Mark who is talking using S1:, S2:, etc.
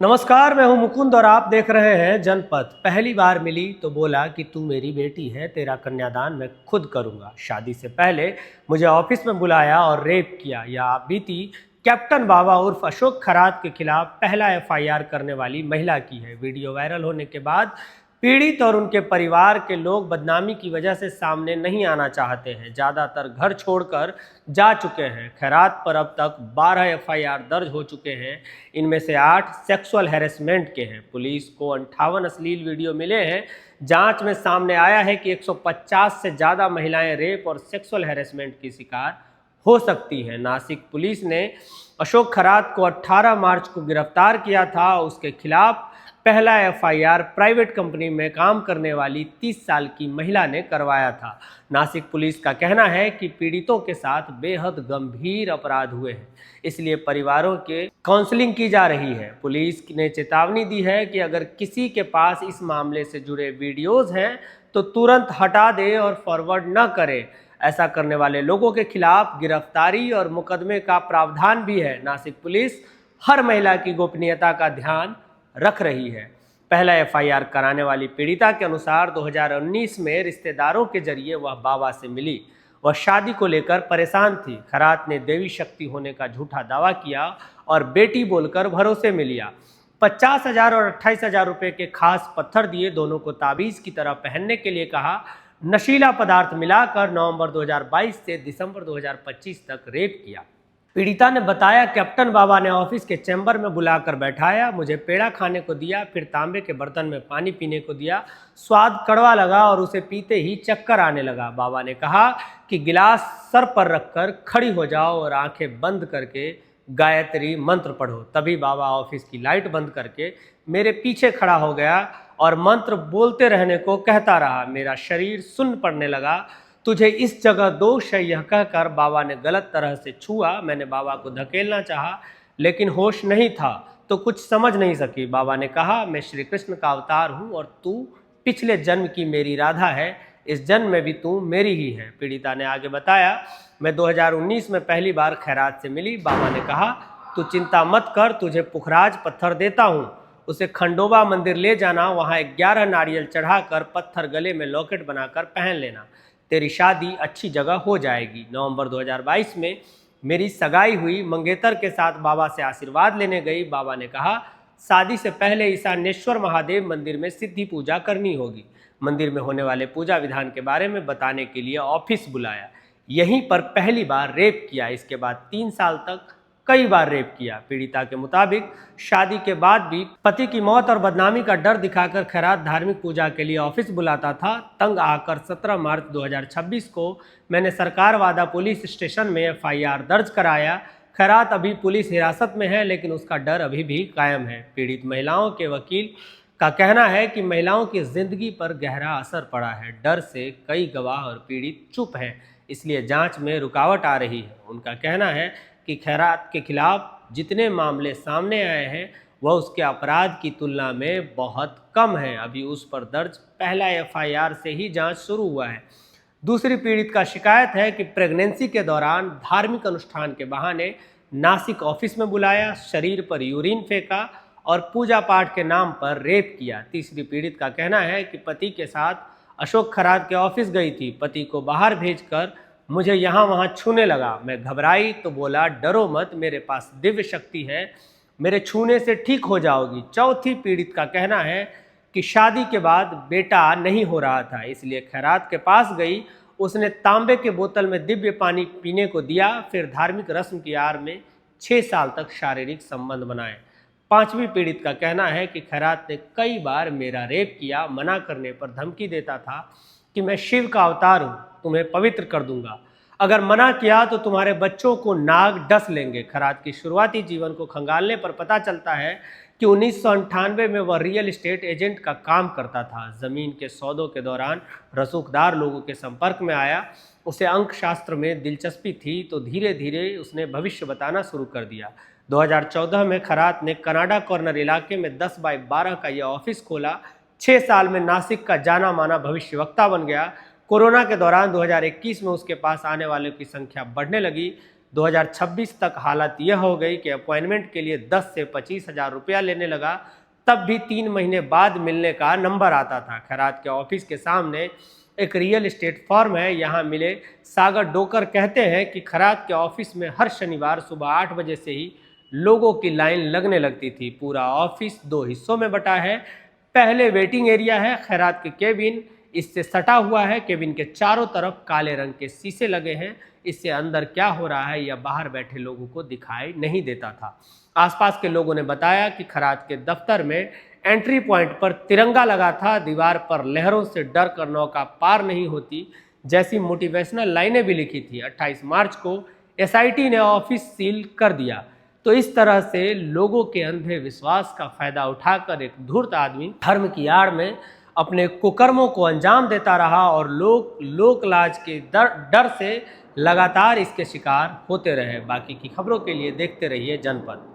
S1: नमस्कार, मैं हूं मुकुंद और आप देख रहे हैं जनपथ। पहली बार मिली तो बोला कि तू मेरी बेटी है, तेरा कन्यादान मैं खुद करूंगा। शादी से पहले मुझे ऑफिस में बुलाया और रेप किया। यह आप बीती कैप्टन बाबा उर्फ अशोक खरात के खिलाफ पहला एफआईआर करने वाली महिला की है। वीडियो वायरल होने के बाद पीड़ित और उनके परिवार के लोग बदनामी की वजह से सामने नहीं आना चाहते हैं। ज़्यादातर घर छोड़कर जा चुके हैं। खैरात पर अब तक 12 एफआईआर दर्ज हो चुके हैं। इनमें से 8 सेक्सुअल हैरेसमेंट के हैं। पुलिस को 58 अश्लील वीडियो मिले हैं। जांच में सामने आया है कि 150 से ज़्यादा महिलाएं रेप और सेक्सुअल हैरेसमेंट की शिकार हो सकती हैं। नासिक पुलिस ने अशोक खरात को 18 मार्च को गिरफ्तार किया था। उसके खिलाफ पहला एफआईआर प्राइवेट कंपनी में काम करने वाली 30 साल की महिला ने करवाया था। नासिक पुलिस का कहना है कि पीड़ितों के साथ बेहद गंभीर अपराध हुए हैं, इसलिए परिवारों के काउंसलिंग की जा रही है। पुलिस ने चेतावनी दी है कि अगर किसी के पास इस मामले से जुड़े वीडियोज हैं तो तुरंत हटा दे और फॉरवर्ड न करे। ऐसा करने वाले लोगों के खिलाफ गिरफ्तारी और मुकदमे का प्रावधान भी है। नासिक पुलिस हर महिला की गोपनीयता का ध्यान रख रही है। पहला एफआईआर कराने वाली पीड़िता के अनुसार 2019 में रिश्तेदारों के जरिए वह बाबा से मिली। वह शादी को लेकर परेशान थी। खरात ने देवी शक्ति होने का झूठा दावा किया और बेटी बोलकर भरोसे में लिया। 50,000 और 28,000 रुपये के खास पत्थर दिए। दोनों को ताबीज की तरह पहनने के लिए कहा। नशीला पदार्थ मिलाकर नवंबर 2022 से दिसंबर 2025 तक रेप किया। पीड़िता ने बताया, कैप्टन बाबा ने ऑफिस के चैम्बर में बुलाकर बैठाया, मुझे पेड़ा खाने को दिया, फिर तांबे के बर्तन में पानी पीने को दिया। स्वाद कड़वा लगा और उसे पीते ही चक्कर आने लगा। बाबा ने कहा कि गिलास सर पर रखकर खड़ी हो जाओ और आंखें बंद करके गायत्री मंत्र पढ़ो। तभी बाबा ऑफिस की लाइट बंद करके मेरे पीछे खड़ा हो गया और मंत्र बोलते रहने को कहता रहा। मेरा शरीर सुन्न पड़ने लगा। तुझे इस जगह दोष है, यह कहकर बाबा ने गलत तरह से छुआ। मैंने बाबा को धकेलना चाहा लेकिन होश नहीं था तो कुछ समझ नहीं सकी। बाबा ने कहा, मैं श्री कृष्ण का अवतार हूँ और तू पिछले जन्म की मेरी राधा है, इस जन्म में भी तू मेरी ही है। पीड़िता ने आगे बताया, मैं 2019 में पहली बार खैरात से मिली। बाबा ने कहा, तू चिंता मत कर, तुझे पुखराज पत्थर देता हूँ, उसे खंडोबा मंदिर ले जाना, वहाँ 11 नारियल चढ़ाकर पत्थर गले में लॉकेट बनाकर पहन लेना, तेरी शादी अच्छी जगह हो जाएगी। नवंबर 2022 में मेरी सगाई हुई। मंगेतर के साथ बाबा से आशीर्वाद लेने गई। बाबा ने कहा, शादी से पहले ईशानेश्वर महादेव मंदिर में सिद्धि पूजा करनी होगी। मंदिर में होने वाले पूजा विधान के बारे में बताने के लिए ऑफिस बुलाया। यहीं पर पहली बार रेप किया। इसके बाद 3 साल तक कई बार रेप किया। पीड़िता के मुताबिक शादी के बाद भी पति की मौत और बदनामी का डर दिखाकर खैरात धार्मिक पूजा के लिए ऑफिस बुलाता था। तंग आकर 17 मार्च 2026 को मैंने सरकार वादा पुलिस स्टेशन में एफआईआर दर्ज कराया। खैरात अभी पुलिस हिरासत में है लेकिन उसका डर अभी भी कायम है। पीड़ित महिलाओं के वकील का कहना है कि महिलाओं की जिंदगी पर गहरा असर पड़ा है। डर से कई गवाह और पीड़ित चुप हैं, इसलिए जांच में रुकावट आ रही है। उनका कहना है कि खैरात के खिलाफ जितने मामले सामने आए हैं वह उसके अपराध की तुलना में बहुत कम है। अभी उस पर दर्ज पहला एफआईआर से ही जांच शुरू हुआ है। दूसरी पीड़ित का शिकायत है कि प्रेगनेंसी के दौरान धार्मिक अनुष्ठान के बहाने नासिक ऑफिस में बुलाया, शरीर पर यूरिन फेंका और पूजा पाठ के नाम पर रेप किया। तीसरी पीड़ित का कहना है कि पति के साथ अशोक खरात के ऑफिस गई थी। पति को बाहर भेजकर मुझे यहाँ वहाँ छूने लगा। मैं घबराई तो बोला, डरो मत, मेरे पास दिव्य शक्ति है, मेरे छूने से ठीक हो जाओगी। चौथी पीड़ित का कहना है कि शादी के बाद बेटा नहीं हो रहा था, इसलिए खैरात के पास गई। उसने तांबे के बोतल में दिव्य पानी पीने को दिया। फिर धार्मिक रस्म की आड़ में 6 साल तक शारीरिक संबंध बनाए। पांचवी पीड़ित का कहना है कि खैरात ने कई बार मेरा रेप किया। मना करने पर धमकी देता था कि मैं शिव का अवतार हूँ, तुम्हें पवित्र कर दूंगा, अगर मना किया तो तुम्हारे बच्चों को नाग डस लेंगे। खरात की शुरुआती जीवन को खंगालने पर पता चलता है कि 1998 में वह रियल एस्टेट एजेंट का काम करता था। जमीन के सौदों के दौरान रसूखदार लोगों के संपर्क में आया। उसे अंक शास्त्र में दिलचस्पी थी तो धीरे धीरे उसने भविष्य बताना शुरू कर दिया। 2014 में खरात ने कनाडा कॉर्नर इलाके में 10 बाय 12 का यह ऑफिस खोला। 6 साल में नासिक का जाना माना भविष्यवक्ता बन गया। कोरोना के दौरान 2021 में उसके पास आने वालों की संख्या बढ़ने लगी। 2026 तक हालत यह हो गई कि अपॉइंटमेंट के लिए 10 से 25 हजार रुपया लेने लगा, तब भी 3 महीने बाद मिलने का नंबर आता था। खैरात के ऑफिस के सामने एक रियल एस्टेट फर्म है, यहाँ मिले सागर डोकर कहते हैं कि खैरात के ऑफिस में हर शनिवार सुबह 8 बजे से ही लोगों की लाइन लगने लगती थी। पूरा ऑफिस 2 हिस्सों में बटा है। पहले वेटिंग एरिया है, खैरात के केबिन इससे सटा हुआ है। केबिन के चारों तरफ काले रंग के शीशे लगे हैं, इससे अंदर क्या हो रहा है या बाहर बैठे लोगों को दिखाई नहीं देता था। आसपास के लोगों ने बताया कि खैरात के दफ्तर में एंट्री पॉइंट पर तिरंगा लगा था, दीवार पर लहरों से डर कर नौका पार नहीं होती जैसी मोटिवेशनल लाइनें भी लिखी थी। 28 मार्च को एसआईटी ने ऑफिस सील कर दिया। तो इस तरह से लोगों के अंधे विश्वास का फायदा उठाकर एक धूर्त आदमी धर्म की आड़ में अपने कुकर्मों को अंजाम देता रहा और लोक लाज के डर से लगातार इसके शिकार होते रहे। बाकी की खबरों के लिए देखते रहिए जनपद।